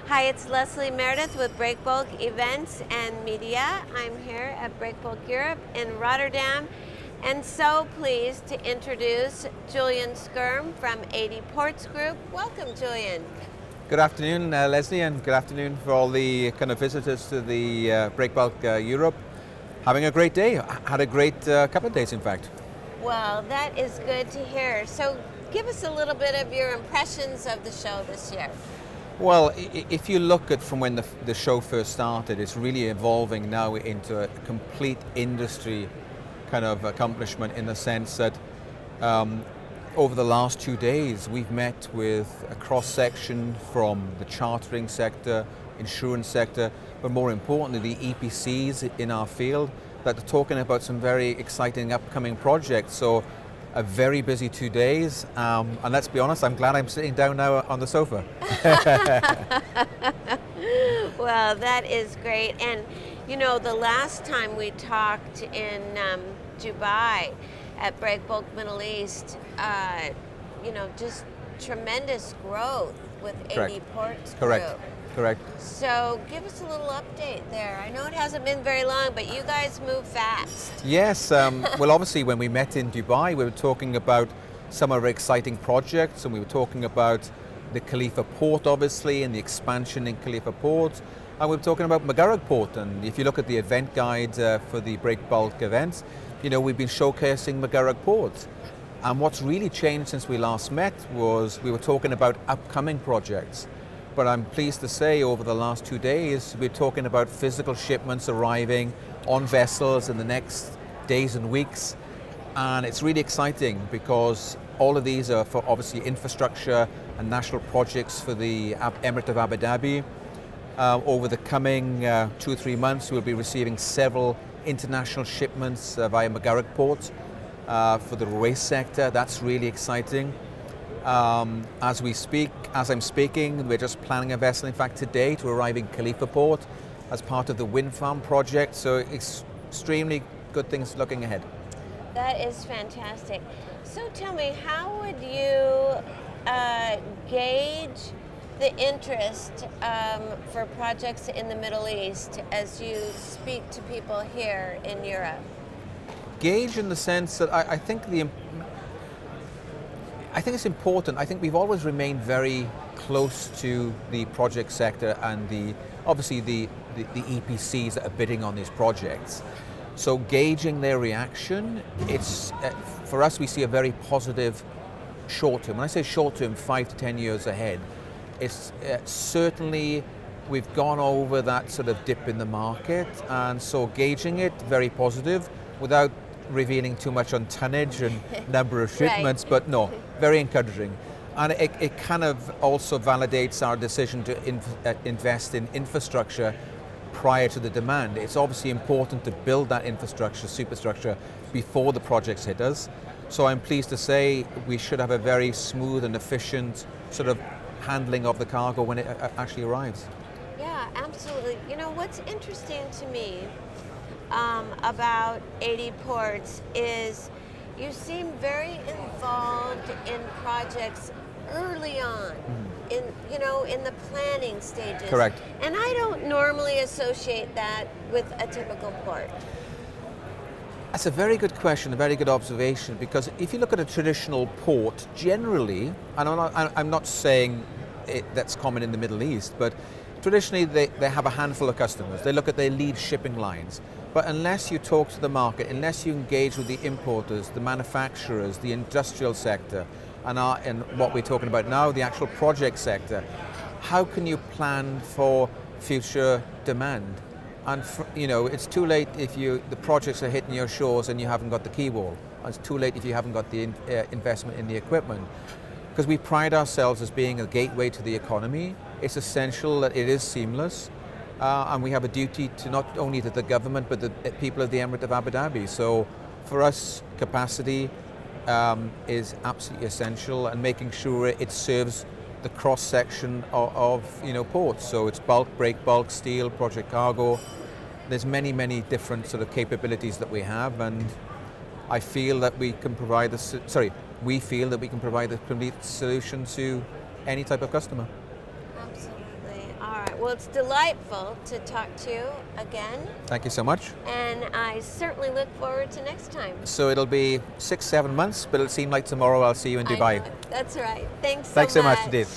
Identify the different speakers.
Speaker 1: Hi, it's Leslie Meredith with Breakbulk Events and Media. I'm here at Breakbulk Europe in Rotterdam, and so pleased to introduce Julian Skyrme from 80 Ports Group. Welcome, Julian.
Speaker 2: Good afternoon, Leslie, and good afternoon for all the kind of visitors to the Breakbulk Europe. Having a great day. Had a great couple of days, in fact.
Speaker 1: Well, that is good to hear. So give us a little bit of your impressions of the show this year.
Speaker 2: Well, if you look at from when the show first started, it's really evolving now into a complete industry kind of accomplishment, in the sense that over the last 2 days we've met with a cross-section from the chartering sector, insurance sector, but more importantly the EPCs in our field that are talking about some very exciting upcoming projects. So a very busy 2 days, and let's be honest, I'm glad I'm sitting down now on the sofa.
Speaker 1: Well, that is great. And you know, the last time we talked in Dubai at Breakbulk Middle East, just tremendous growth with 80 Ports Group.
Speaker 2: Correct.
Speaker 1: So give us a little update there. I know it hasn't been very long, but you guys move fast.
Speaker 2: Yes, well obviously when we met in Dubai we were talking about some of our exciting projects, and we were talking about the Khalifa Port obviously and the expansion in Khalifa Port, and we were talking about Mugarrag Port. And if you look at the event guide for the Breakbulk events, you know, we've been showcasing Mugarrag Port. And what's really changed since we last met was we were talking about upcoming projects. But I'm pleased to say over the last 2 days, we're talking about physical shipments arriving on vessels in the next days and weeks. And it's really exciting because all of these are for obviously infrastructure and national projects for the Emirate of Abu Dhabi. Over the coming 2 or 3 months, we'll be receiving several international shipments via Mugarrag Port for the race sector. That's really exciting. As I'm speaking, we're just planning a vessel, in fact, today to arrive in Khalifa Port as part of the wind farm project. So extremely good things looking ahead.
Speaker 1: That is fantastic. So tell me, how would you gauge the interest for projects in the Middle East as you speak to people here in Europe?
Speaker 2: Gauge in the sense that I think it's important. I think we've always remained very close to the project sector and obviously the EPCs that are bidding on these projects. So gauging their reaction, it's for us, we see a very positive short term. When I say short term, 5 to 10 years ahead, it's certainly we've gone over that sort of dip in the market, and so gauging it very positive without revealing too much on tonnage and number of shipments, right. But no, very encouraging. And it kind of also validates our decision to invest in infrastructure prior to the demand. It's obviously important to build that infrastructure, superstructure, before the projects hit us. So I'm pleased to say we should have a very smooth and efficient sort of handling of the cargo when it actually arrives.
Speaker 1: Yeah, absolutely. You know, what's interesting to me about 80 Ports is you seem very involved in projects early on, in the planning stages.
Speaker 2: Correct.
Speaker 1: And I don't normally associate that with a typical port.
Speaker 2: That's a very good question, a very good observation, because if you look at a traditional port, generally, and I'm not saying that's common in the Middle East, but traditionally they have a handful of customers. They look at their lead shipping lines. But unless you talk to the market, unless you engage with the importers, the manufacturers, the industrial sector, and what we're talking about now, the actual project sector, how can you plan for future demand? And it's too late if the projects are hitting your shores and you haven't got the quay wall. It's too late if you haven't got the investment in the equipment. Because we pride ourselves as being a gateway to the economy. It's essential that it is seamless. And we have a duty to not only to the government, but the people of the Emirate of Abu Dhabi. So for us, capacity is absolutely essential, and making sure it serves the cross-section of ports. So it's bulk, breakbulk, steel, project cargo. There's many different sort of capabilities that we have, and I feel that we can provide we feel that we can provide a complete solution to any type of customer.
Speaker 1: Absolutely. All right. Well, it's delightful to talk to you again.
Speaker 2: Thank you so much.
Speaker 1: And I certainly look forward to next time.
Speaker 2: So it'll be 6-7 months, but it'll seem like tomorrow I'll see you in Dubai.
Speaker 1: That's right. Thanks
Speaker 2: Thanks so much
Speaker 1: much
Speaker 2: indeed.